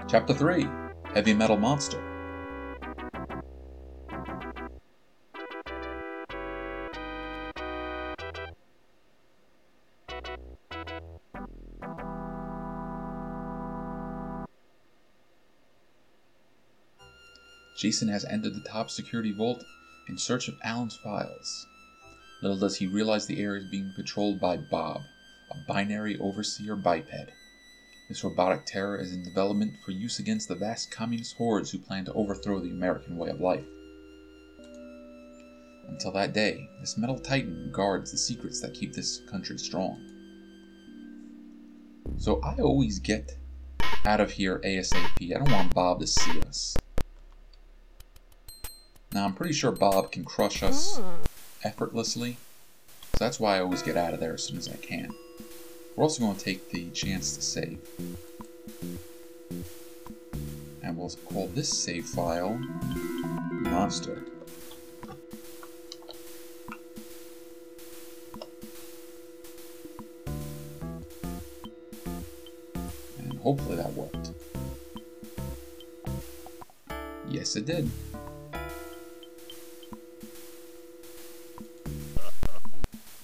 Chapter 3: Heavy Metal Monster. Jason has entered the top security vault in search of Alan's files. Little does he realize the area is being patrolled by Bob, a binary overseer biped. This robotic terror is in development for use against the vast communist hordes who plan to overthrow the American way of life. Until that day, this metal titan guards the secrets that keep this country strong. So I always get out of here ASAP. I don't want Bob to see us. Now I'm pretty sure Bob can crush us effortlessly, so that's why I always get out of there as soon as I can. We're also going to take the chance to save. And we'll call this save file Monster. And hopefully that worked. Yes, it did.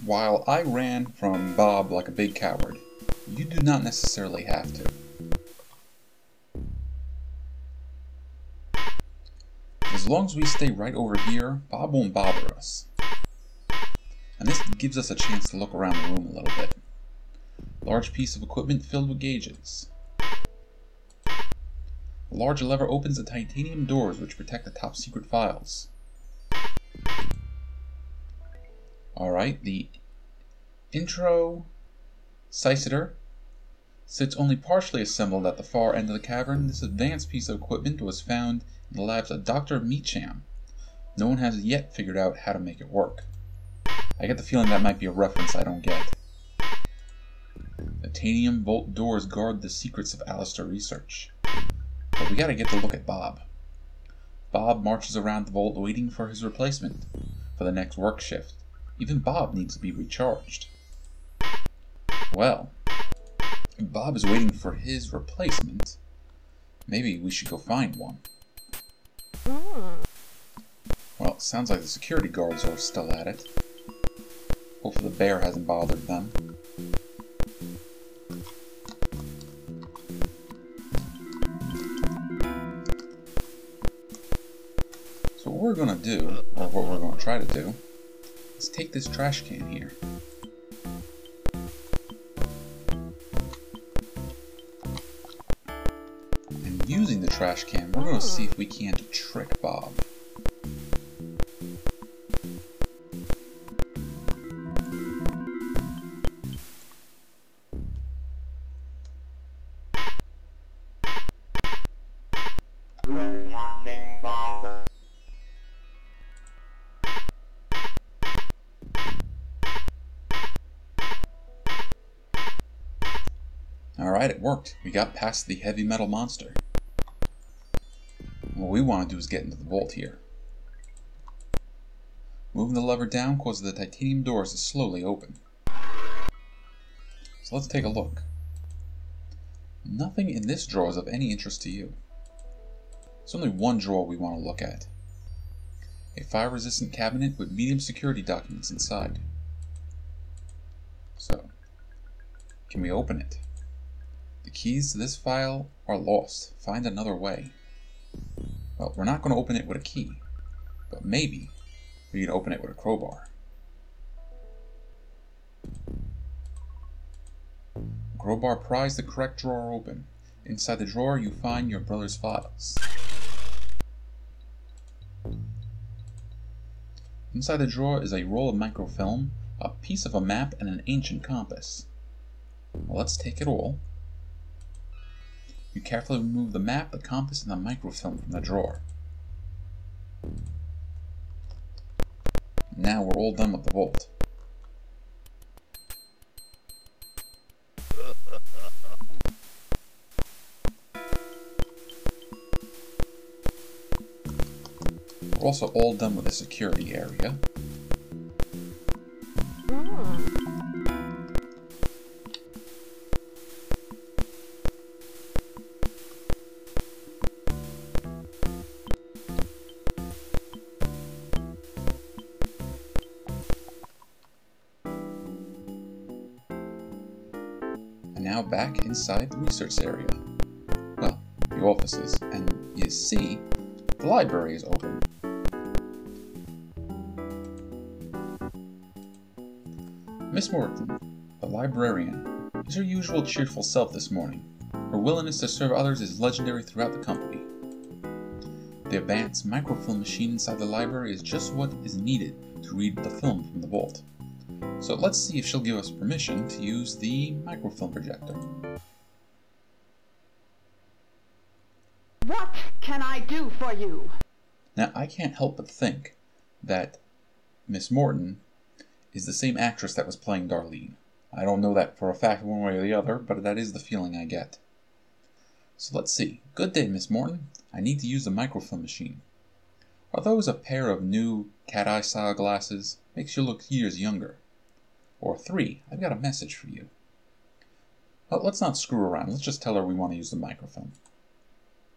While I ran from Bob like a big coward, you do not necessarily have to. As long as we stay right over here, Bob won't bother us. And this gives us a chance to look around the room a little bit. Large piece of equipment filled with gauges. The large lever opens the titanium doors which protect the top secret files. Alright, the intruders sits only partially assembled at the far end of the cavern. This advanced piece of equipment was found in the labs of Dr. Meacham. No one has yet figured out how to make it work. I get the feeling that might be a reference I don't get. The titanium vault doors guard the secrets of Alistair research. But we gotta get to look at Bob. Bob marches around the vault waiting for his replacement for the next work shift. Even Bob needs to be recharged. Well, if Bob is waiting for his replacement, maybe we should go find one. Well, it sounds like the security guards are still at it. Hopefully the bear hasn't bothered them. So what we're going to do, or what we're going to try to do, is take this trash can here. And using the trash can, we're going to see if we can't trick Bob. Alright, it worked. We got past the heavy metal monster. What we want to do is get into the vault here. Moving the lever down causes the titanium doors to slowly open. So let's take a look. Nothing in this drawer is of any interest to you. There's only one drawer we want to look at. A fire-resistant cabinet with medium security documents inside. So, can we open it? The keys to this file are lost. Find another way. Well, we're not going to open it with a key, but maybe we can open it with a crowbar. Crowbar pries the correct drawer open. Inside the drawer you find your brother's files. Inside the drawer is a roll of microfilm, a piece of a map, and an ancient compass. Well, let's take it all. You carefully remove the map, the compass, and the microfilm from the drawer. Now we're all done with the vault. We're also all done with the security area. now back inside the research area. Well, the offices, and you see, the library is open. Miss Morton, the librarian, is her usual cheerful self this morning. Her willingness to serve others is legendary throughout the company. The advanced microfilm machine inside the library is just what is needed to read the film from the vault. So let's see if she'll give us permission to use the microfilm projector. What can I do for you? Now, I can't help but think that Miss Morton is the same actress that was playing Darlene. I don't know that for a fact one way or the other, but that is the feeling I get. So let's see. Good day, Miss Morton. I need to use the microfilm machine. Are those a pair of new cat-eye style glasses? Makes you look years younger. Or 3, I've got a message for you. Well, let's not screw around. Let's just tell her we want to use the microfilm.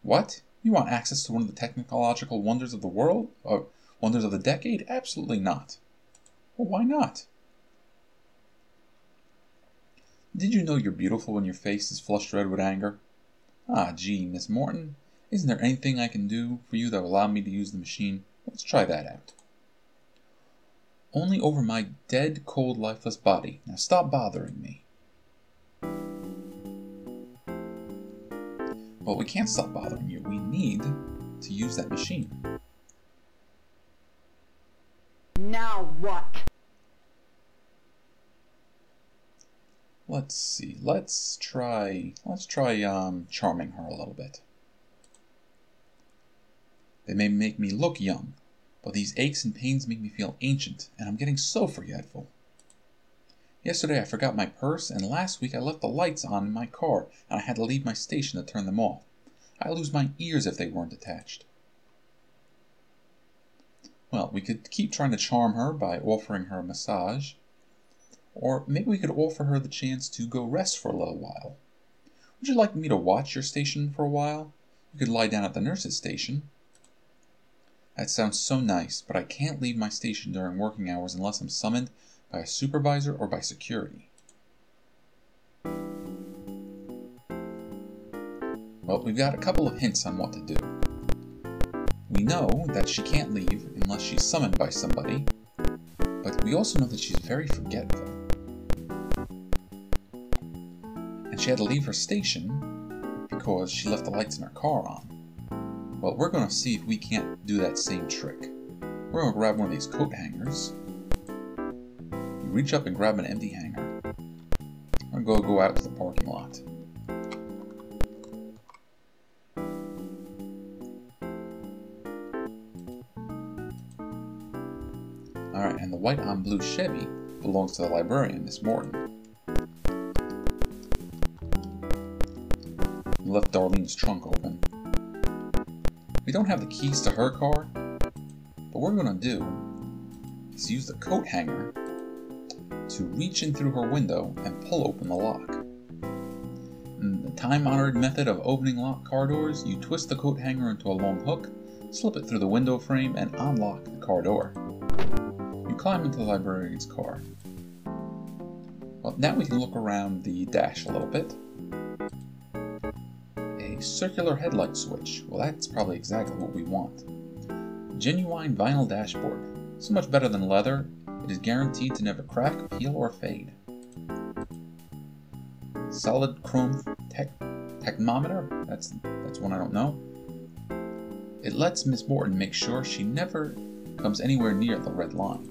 What? You want access to one of the technological wonders of the world? Or wonders of the decade? Absolutely not. Well, why not? Did you know you're beautiful when your face is flushed red with anger? Ah, gee, Miss Morton, isn't there anything I can do for you that will allow me to use the machine? Let's try that out. Only over my dead, cold, lifeless body. Now stop bothering me. Well, we can't stop bothering you. We need to use that machine. Now what? Let's see. Let's try charming her a little bit. They may make me look young, but these aches and pains make me feel ancient, and I'm getting so forgetful. Yesterday I forgot my purse, and last week I left the lights on in my car, and I had to leave my station to turn them off. I'd lose my ears if they weren't attached. Well, we could keep trying to charm her by offering her a massage. Or maybe we could offer her the chance to go rest for a little while. Would you like me to watch your station for a while? You could lie down at the nurse's station. That sounds so nice, but I can't leave my station during working hours unless I'm summoned by a supervisor or by security. Well, we've got a couple of hints on what to do. We know that she can't leave unless she's summoned by somebody, but we also know that she's very forgetful. And she had to leave her station because she left the lights in her car on. Well, we're going to see if we can't do that same trick. We're going to grab one of these coat hangers. You reach up and grab an empty hanger. I'm going to go out to the parking lot. Alright, and the white on blue Chevy belongs to the librarian, Miss Morton. We left Darlene's trunk open. We don't have the keys to her car, but what we're going to do is use the coat hanger to reach in through her window and pull open the lock. In the time-honored method of opening locked car doors, you twist the coat hanger into a long hook, slip it through the window frame, and unlock the car door. You climb into the librarian's car. Well, now we can look around the dash a little bit. A circular headlight switch. Well, that's probably exactly what we want. Genuine vinyl dashboard. So much better than leather, it is guaranteed to never crack, peel, or fade. Solid chrome technometer? That's one I don't know. It lets Miss Morton make sure she never comes anywhere near the red line.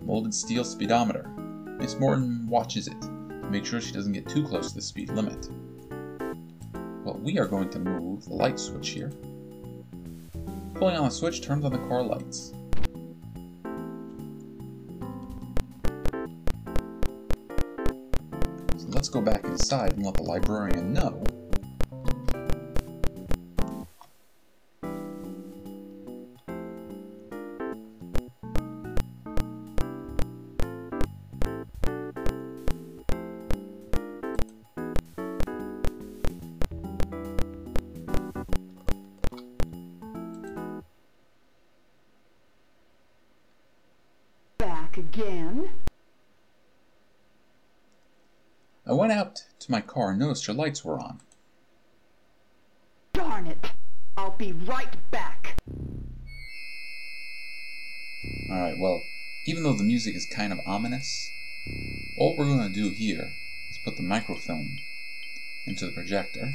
Molded steel speedometer. Miss Morton watches it to make sure she doesn't get too close to the speed limit. Well, we are going to move the light switch here. Pulling on the switch turns on the car lights. So let's go back inside and let the librarian know Again? I went out to my car and noticed your lights were on. Darn it! I'll be right back. Alright, well, even though the music is kind of ominous, all we're going to do here is put the microfilm into the projector.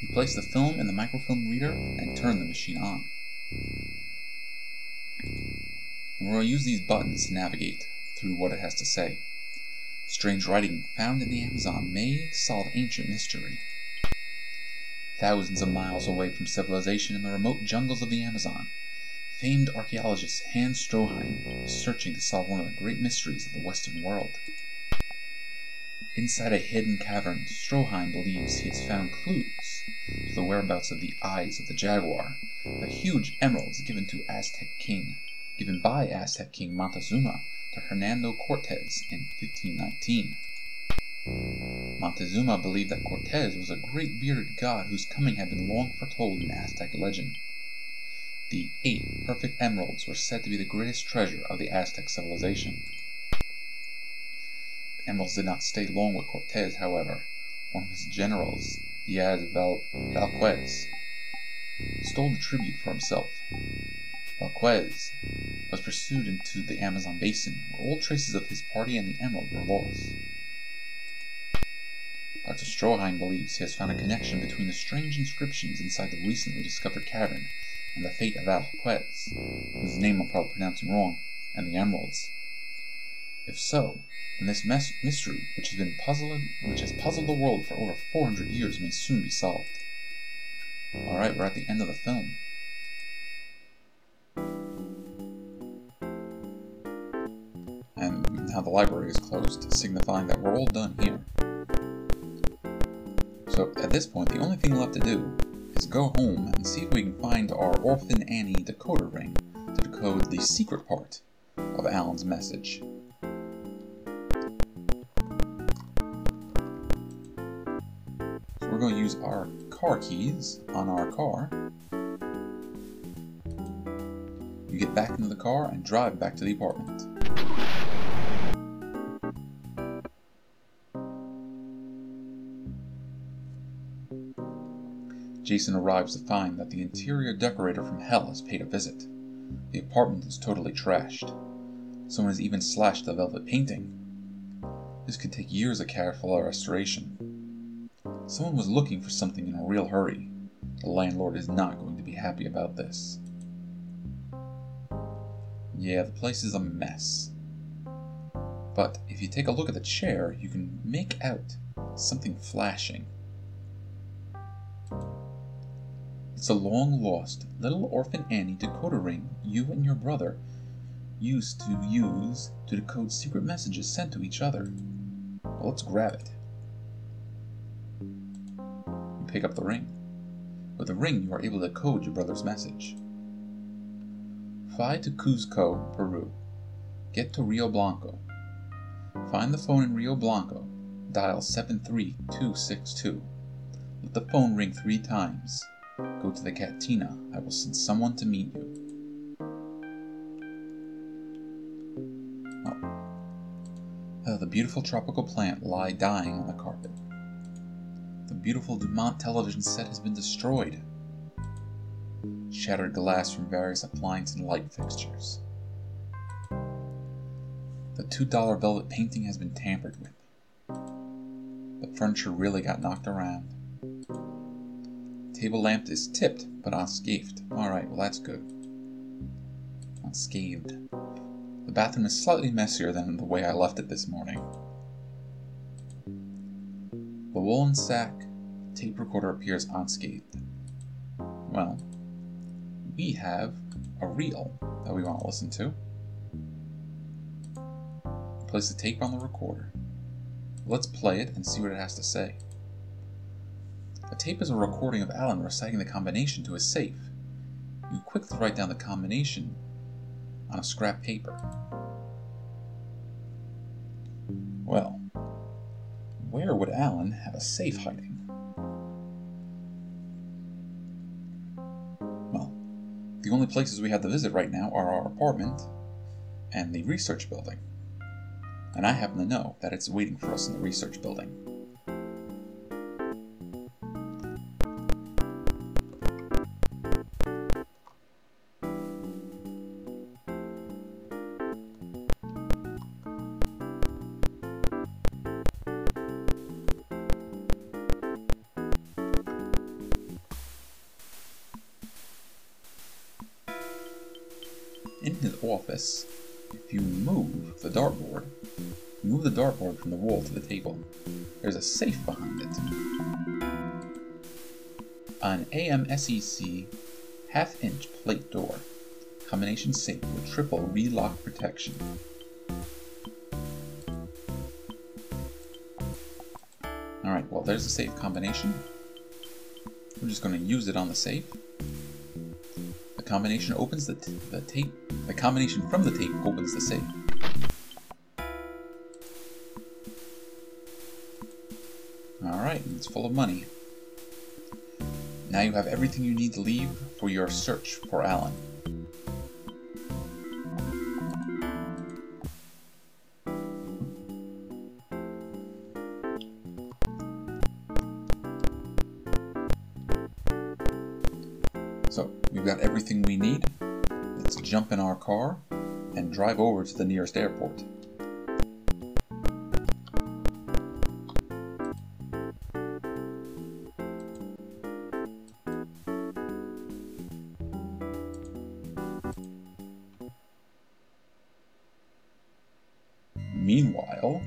We place the film in the microfilm reader and turn the machine on. And we're going to use these buttons to navigate through what it has to say. Strange writing found in the Amazon may solve ancient mystery. Thousands of miles away from civilization in the remote jungles of the Amazon, famed archaeologist Hans Stroheim is searching to solve one of the great mysteries of the Western world. Inside a hidden cavern, Stroheim believes he has found clues to the whereabouts of the Eyes of the Jaguar, the huge emeralds given by Aztec King Montezuma to Hernando Cortez in 1519. Montezuma believed that Cortez was a great bearded god whose coming had been long foretold in Aztec legend. The 8 perfect emeralds were said to be the greatest treasure of the Aztec civilization. The emeralds did not stay long with Cortez, however. One of his generals, Diaz Velquez, stole the tribute for himself. Velquez was pursued into the Amazon basin, where all traces of his party and the emerald were lost. Dr. Stroheim believes he has found a connection between the strange inscriptions inside the recently discovered cavern and the fate of Velquez, whose name I'm probably pronouncing wrong, and the emeralds. If so, then this mystery, which has puzzled the world for over 400 years, may soon be solved. Alright, we're at the end of the film. And now the library is closed, signifying that we're all done here. So at this point, the only thing left to do is go home and see if we can find our Orphan Annie decoder ring to decode the secret part of Alan's message. So we're going to use our car keys on our car. You get back into the car and drive back to the apartment. Jason arrives to find that the interior decorator from hell has paid a visit. The apartment is totally trashed. Someone has even slashed the velvet painting. This could take years of careful restoration. Someone was looking for something in a real hurry. The landlord is not going to be happy about this. Yeah, the place is a mess. But if you take a look at the chair, you can make out something flashing. It's a long-lost little Orphan Annie decoder ring you and your brother used to use to decode secret messages sent to each other. Well, let's grab it. You pick up the ring. With the ring, you are able to decode your brother's message. Fly to Cuzco, Peru. Get to Rio Blanco. Find the phone in Rio Blanco. Dial 73262. Let the phone ring 3 times. Go to the cantina. I will send someone to meet you. The beautiful tropical plant lie dying on the carpet. The beautiful Dumont television set has been destroyed. Shattered glass from various appliance and light fixtures. The $2 velvet painting has been tampered with. The furniture really got knocked around. Table lamp is tipped, but unscathed. Alright, well that's good. Unscathed. The bathroom is slightly messier than the way I left it this morning. The woolen sack tape recorder appears unscathed. Well, we have a reel that we want to listen to. Place the tape on the recorder. Let's play it and see what it has to say. The tape is a recording of Alan reciting the combination to his safe. You quickly write down the combination on a scrap paper. Well, where would Alan have a safe hiding? Well, the only places we have to visit right now are our apartment and the research building. and I happen to know that it's waiting for us in the research building. In his office, if you move the dartboard from the wall to the table. There's a safe behind it. An AMSEC half-inch plate door. Combination safe with triple relock protection. Alright, well there's the safe combination. We're just going to use it on the safe. The combination opens the tape. The combination from the tape opens the safe. Alright, it's full of money. Now you have everything you need to leave for your search for Alan. So, we've got everything we need. Let's jump in our car and drive over to the nearest airport. Meanwhile,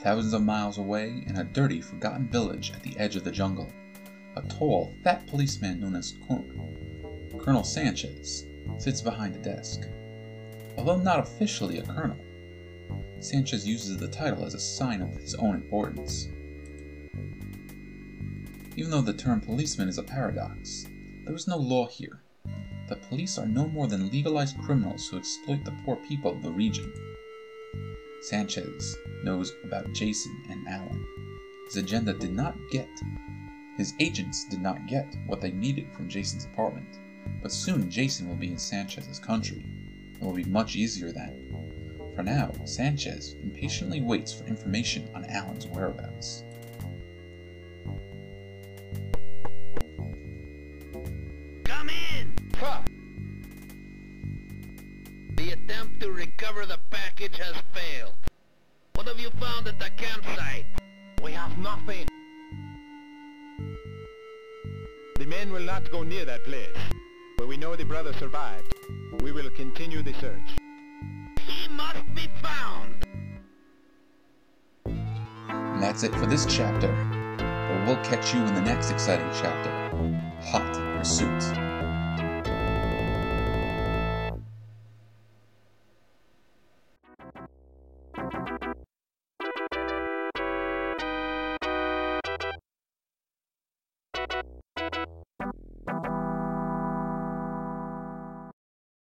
thousands of miles away in a dirty, forgotten village at the edge of the jungle, a tall, fat policeman known as Colonel Sanchez sits behind a desk. Although not officially a colonel, Sanchez uses the title as a sign of his own importance. Even though the term policeman is a paradox, there is no law here. The police are no more than legalized criminals who exploit the poor people of the region. Sanchez knows about Jason and Alan. His agents did not get what they needed from Jason's apartment, but soon Jason will be in Sanchez's country. It will be much easier then. For now, Sanchez impatiently waits for information on Alan's whereabouts. Come in! Huh. The attempt to recover the package has failed. What have you found at the campsite? We have nothing. The men will not go near that place, but we know the brother survived. We will continue the search. He must be found! And that's it for this chapter, but we'll catch you in the next exciting chapter, Hot Pursuit.